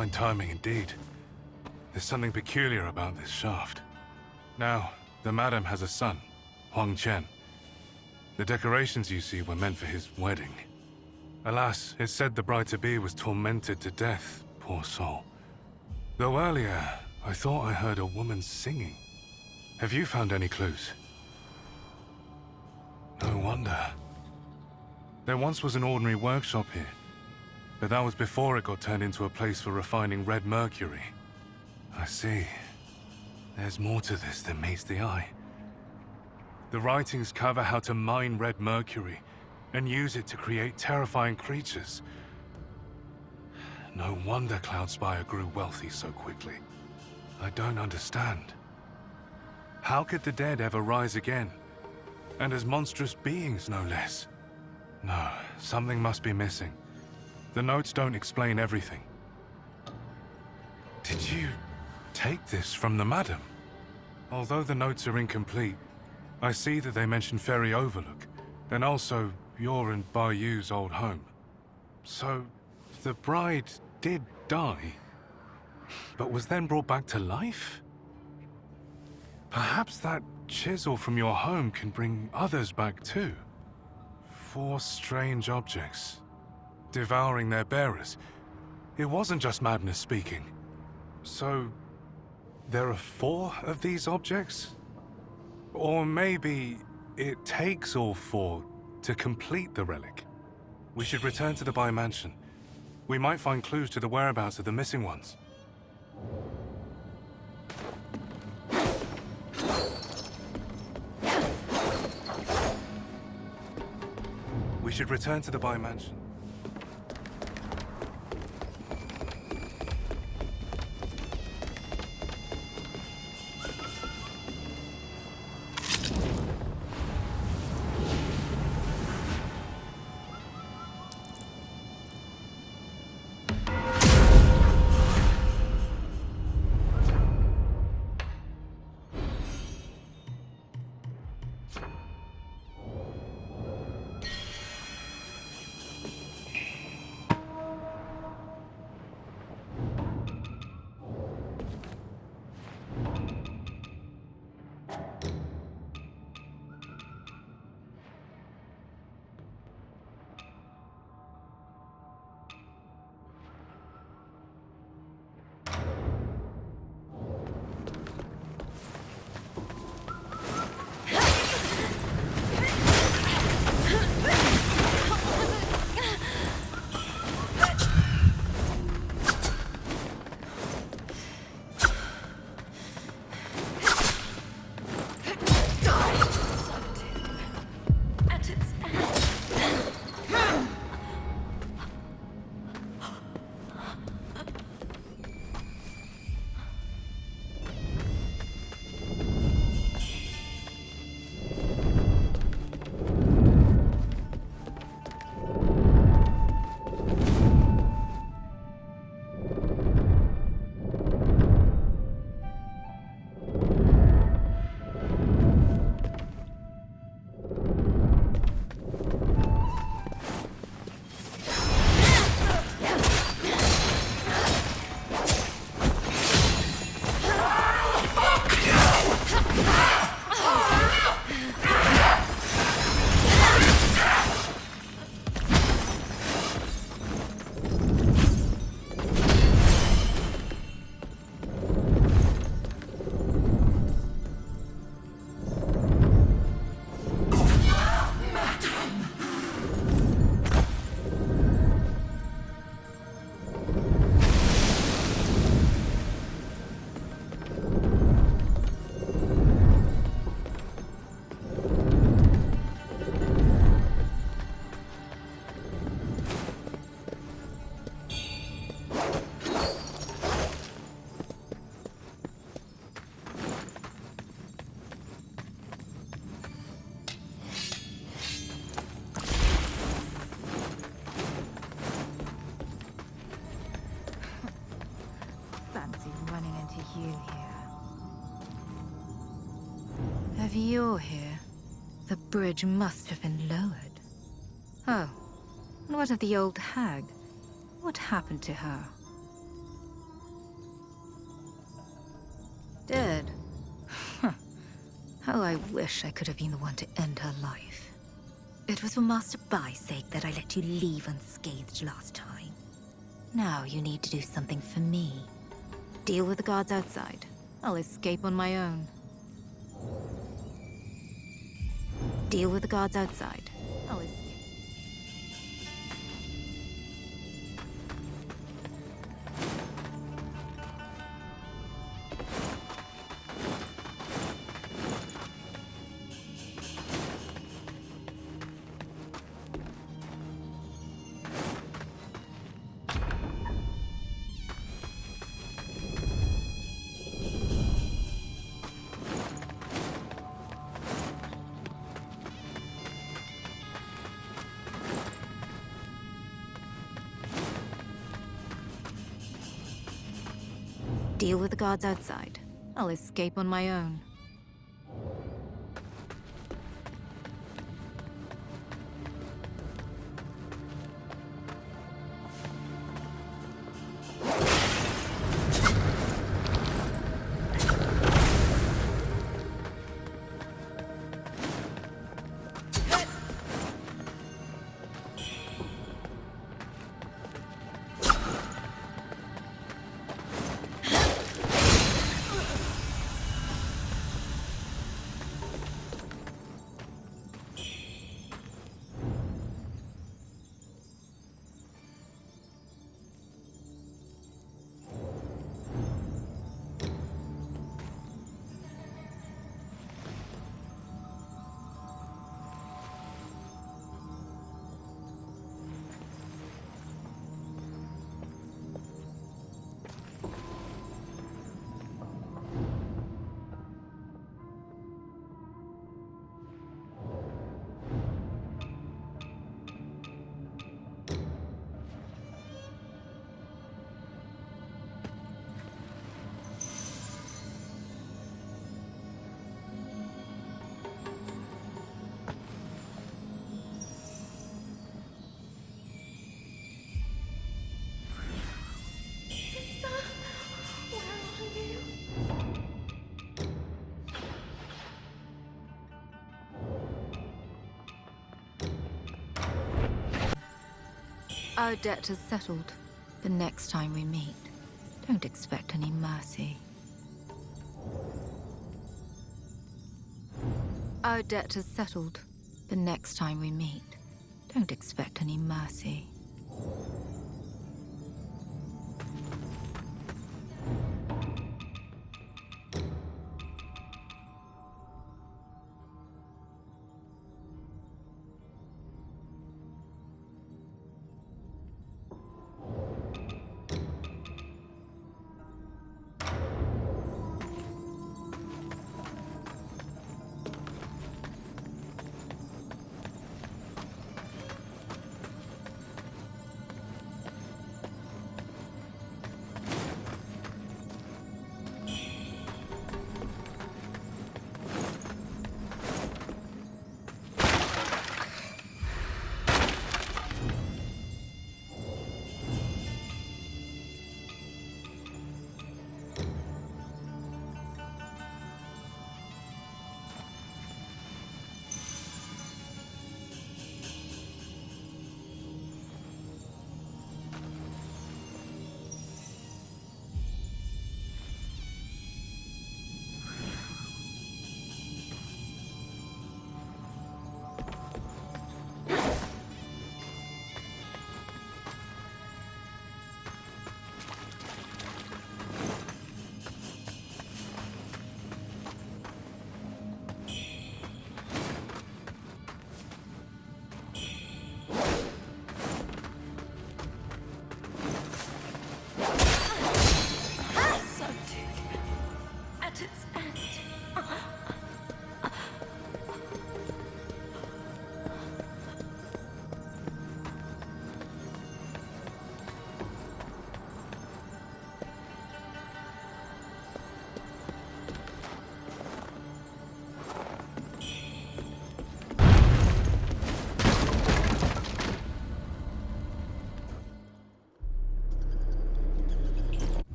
Fine timing indeed. There's something peculiar about this shaft. Now, the Madam has a son, Wuchang. The decorations you see were meant for his wedding. Alas, it's said the bride-to-be was tormented to death, poor soul. Though earlier, I thought I heard a woman singing. Have you found any clues? No wonder. There once was an ordinary workshop here, but that was before it got turned into a place for refining red mercury. I see. There's more to this than meets the eye. The writings cover how to mine red mercury and use it to create terrifying creatures. No wonder Cloudspire grew wealthy so quickly. I don't understand. How could the dead ever rise again? And as monstrous beings, no less. No, something must be missing. The notes don't explain everything. Did you take this from the Madam? Although the notes are incomplete, I see that they mention Ferry Overlook, and also your and Bayou's old home. So, the bride did die, but was then brought back to life? Perhaps that chisel from your home can bring others back too. 4 strange objects, devouring their bearers. It wasn't just madness speaking. So, there are 4 of these objects? Or maybe it takes all 4 to complete the relic. We should return to the Bai Mansion. We might find clues to the whereabouts of the missing ones. We should return to the Bai Mansion. you here. If you're here, the bridge must have been lowered. Oh, and what of the old hag? What happened to her? Oh, I wish I could have been the one to end her life. It was for Master Bai's sake that I let you leave unscathed last time. Now you need to do something for me. Deal with the guards outside. I'll escape on my own. Deal with the guards outside. I'll escape. Deal with the guards outside. I'll escape on my own. Our debt is settled. The next time we meet, don't expect any mercy. Our debt is settled. The next time we meet, don't expect any mercy.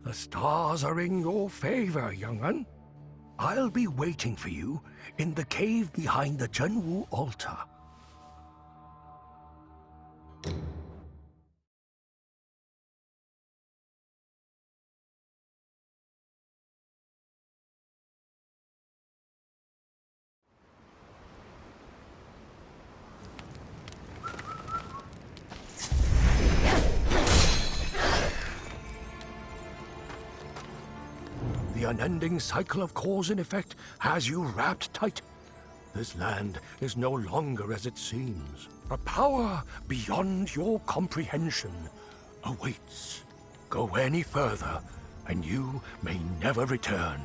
The stars are in your favor, young'un. I'll be waiting for you in the cave behind the Zhenwu altar. The unending cycle of cause and effect has you wrapped tight. This land is no longer as it seems. A power beyond your comprehension awaits. Go any further, and you may never return.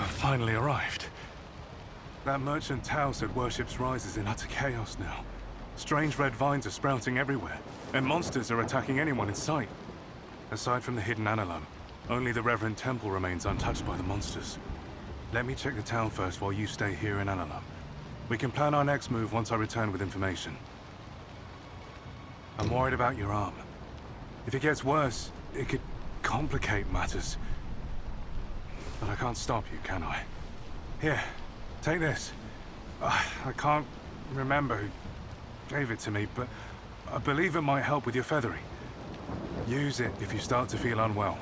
Finally arrived. That merchant Tao said worship's rise is in utter chaos now. Strange red vines are sprouting everywhere, and monsters are attacking anyone in sight. Aside from the hidden Analum, only the Reverend Temple remains untouched by the monsters. Let me check the town first while you stay here in Analum. We can plan our next move once I return with information. I'm worried about your arm. If it gets worse, it could complicate matters. But I can't stop you, can I? Here, take this. I can't remember who gave it to me, but I believe it might help with your feathering. Use it if you start to feel unwell.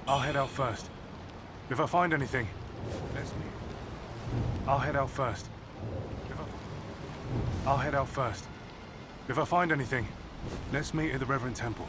I'll head out first. If I find anything, let's meet. I'll head out first. I'll head out first. If I find anything, let's meet at the Reverend Temple.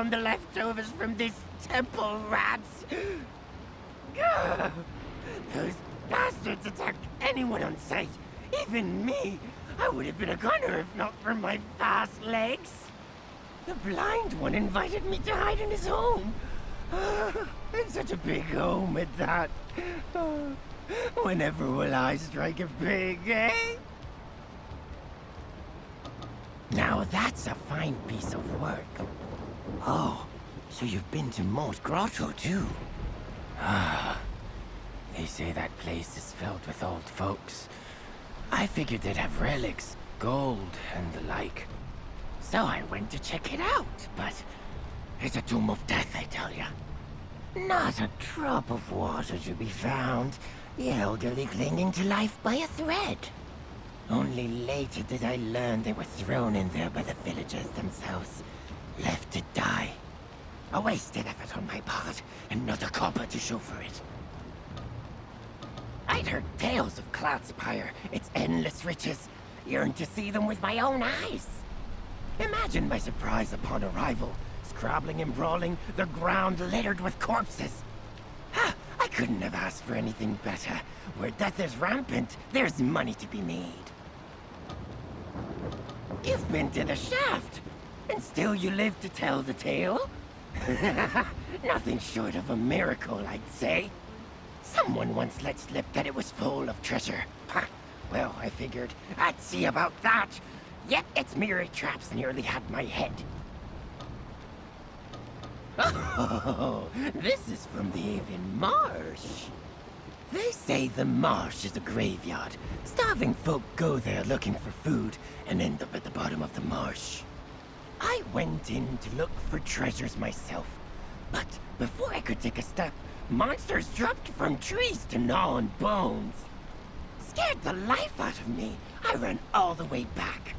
found the leftovers from this temple, rats! Gah! Those bastards attacked anyone on sight, even me. I would have been a gunner if not for my fast legs. The blind one invited me to hide in his home. And such a big home at that. Whenever will I strike a pig, eh? Now that's a fine piece of work. Oh, so you've been to Moat Grotto too? Ah, they say that place is filled with old folks. I figured they'd have relics, gold, and the like. So I went to check it out, but it's a tomb of death, I tell ya. Not a drop of water to be found. The elderly clinging to life by a thread. Only later did I learn they were thrown in there by the villagers themselves, left to die. A wasted effort on my part, and not a copper to show for it. I'd heard tales of Cloudspire, its endless riches, yearned to see them with my own eyes. Imagine my surprise upon arrival, scrabbling and brawling, the ground littered with corpses. Ha! I couldn't have asked for anything better. Where death is rampant, there's money to be made. You've been to the shaft, and still you live to tell the tale? Nothing short of a miracle, I'd say. Someone once let slip that it was full of treasure. Ha! Well, I figured I'd see about that. Yet its mirror traps nearly had my head. Oh, this is from the Avon Marsh. They say the marsh is a graveyard. Starving folk go there looking for food and end up at the bottom of the marsh. I went in to look for treasures myself, but before I could take a step, monsters dropped from trees to gnaw on bones. Scared the life out of me, I ran all the way back.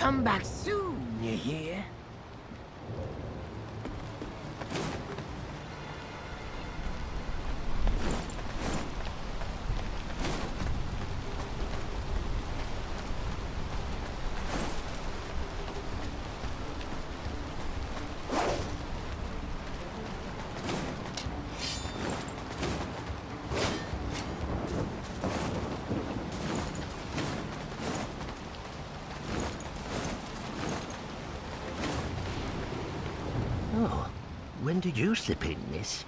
come back soon, you hear? Oh, when did you slip in, miss?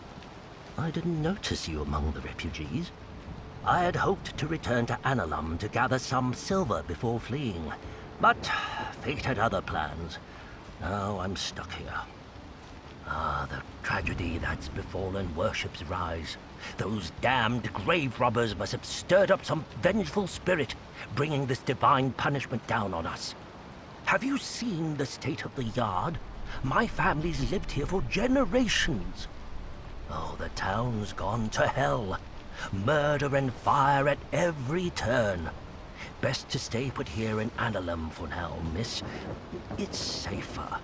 I didn't notice you among the refugees. I had hoped to return to Analum to gather some silver before fleeing, but fate had other plans. Now I'm stuck here. Ah, the tragedy that's befallen Worship's Rise. Those damned grave robbers must have stirred up some vengeful spirit, bringing this divine punishment down on us. Have you seen the state of the yard? My family's lived here for generations. Oh, the town's gone to hell. Murder and fire at every turn. Best to stay put here in Analum for now, miss. It's safer.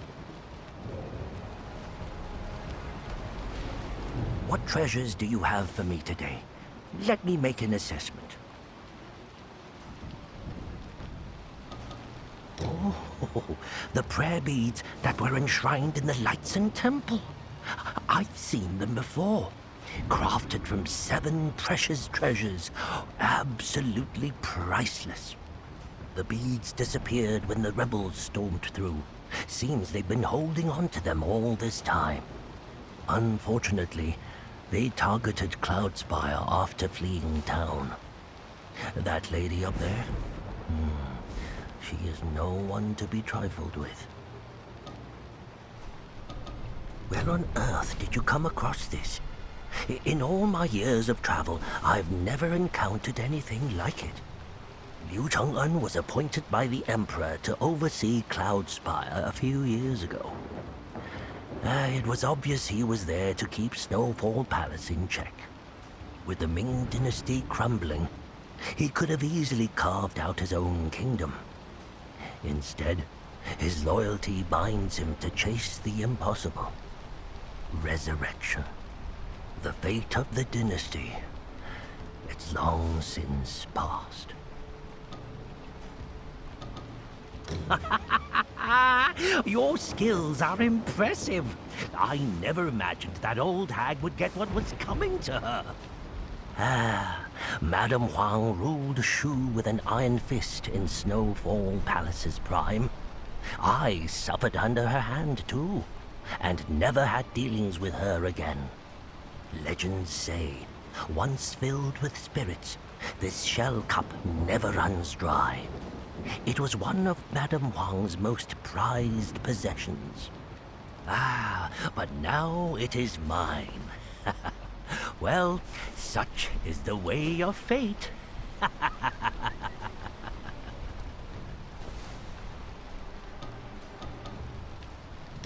What treasures do you have for me today? Let me make an assessment. Oh, the prayer beads that were enshrined in the Lightson Temple. I've seen them before. Crafted from 7 precious treasures. Absolutely priceless. The beads disappeared when the rebels stormed through. Seems they've been holding on to them all this time. Unfortunately, they targeted Cloudspire after fleeing town. That lady up there? She is no one to be trifled with. Where on earth did you come across this? In all my years of travel, I've never encountered anything like it. Wuchang was appointed by the Emperor to oversee Cloudspire a few years ago. It was obvious he was there to keep Snowfall Palace in check. With the Ming dynasty crumbling, he could have easily carved out his own kingdom. Instead, his loyalty binds him to chase the impossible. Resurrection. The fate of the dynasty. It's long since past. Your skills are impressive. I never imagined that old hag would get what was coming to her. Madame Huang ruled Shu with an iron fist in Snowfall Palace's prime. I suffered under her hand too, and never had dealings with her again. Legends say, once filled with spirits, this shell cup never runs dry. It was one of Madame Huang's most prized possessions. But now it is mine. Well, such is the way of fate.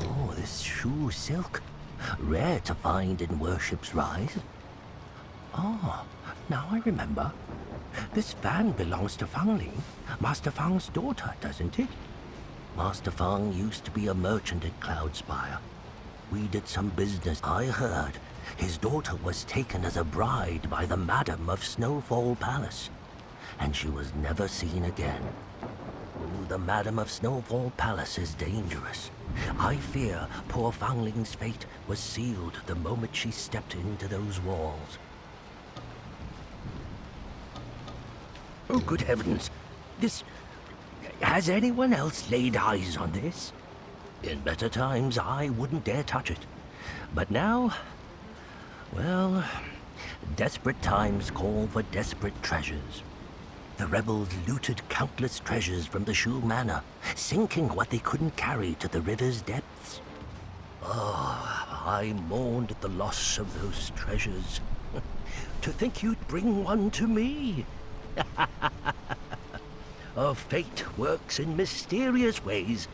Oh, this shoe silk. Rare to find in Worship's Rise. Oh, now I remember. This fan belongs to Fang Ling, Master Fang's daughter, doesn't it? Master Fang used to be a merchant at Cloudspire. We did some business. I heard his daughter was taken as a bride by the Madam of Snowfall Palace, and she was never seen again. Oh, the Madam of Snowfall Palace is dangerous. I fear poor Fang Ling's fate was sealed the moment she stepped into those walls. Oh, good heavens. This... Has anyone else laid eyes on this? In better times, I wouldn't dare touch it. But now... Well... Desperate times call for desperate treasures. The rebels looted countless treasures from the Shu Manor, sinking what they couldn't carry to the river's depths. Oh, I mourned at the loss of those treasures. To think you'd bring one to me. Oh, fate works in mysterious ways.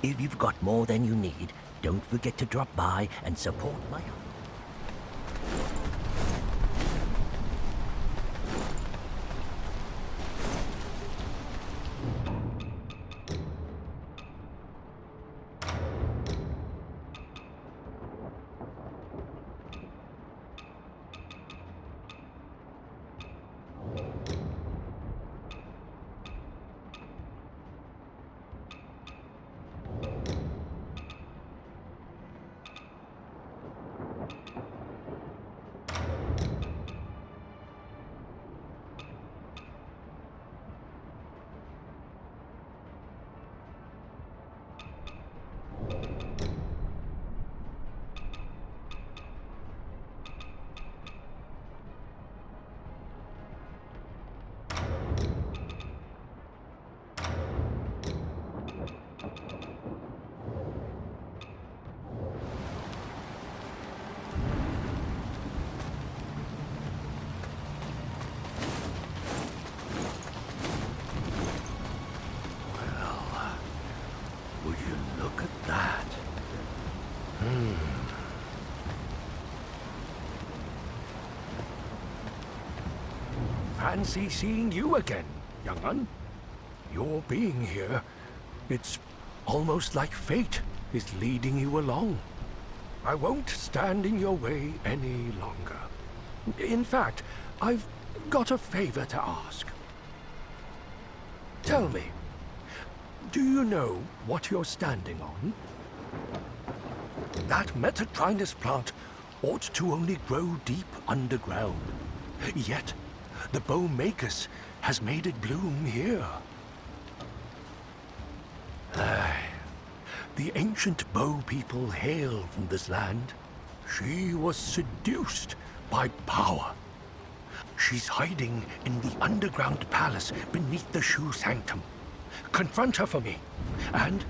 If you've got more than you need, don't forget to drop by and support my... Would you look at that? Fancy seeing you again, young un. Your being here, it's almost like fate is leading you along. I won't stand in your way any longer. In fact, I've got a favor to ask. Tell me, do you know what you're standing on? That Metatrinus plant ought to only grow deep underground. Yet, the Bowmagus has made it bloom here. The ancient Bow people hail from this land. She was seduced by power. She's hiding in the underground palace beneath the Shoe Sanctum. Confront her for me, and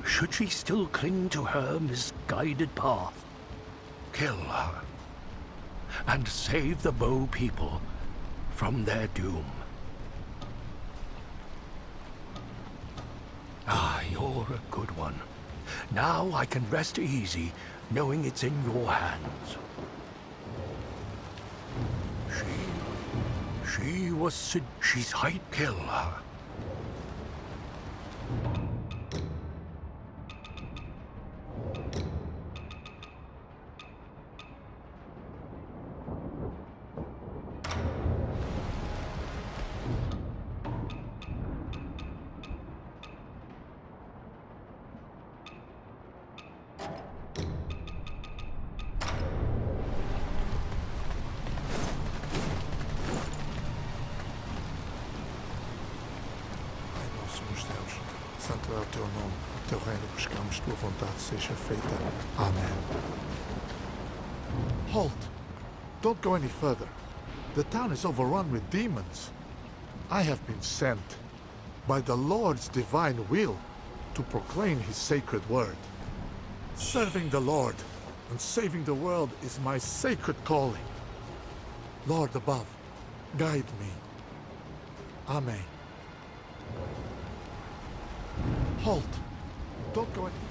should she still cling to her misguided path, kill her, and save the Bow people from their doom. Ah, you're a good one. Now I can rest easy, knowing it's in your hands. She's hide. Kill her. Santo é o teu nome, o teu reino buscamos, tua vontade seja feita. Amen. Halt! Don't go any further. The town is overrun with demons. I have been sent by the Lord's divine will to proclaim his sacred word. Serving the Lord and saving the world is my sacred calling. Lord above, guide me. Amen. Halt! Don't go any...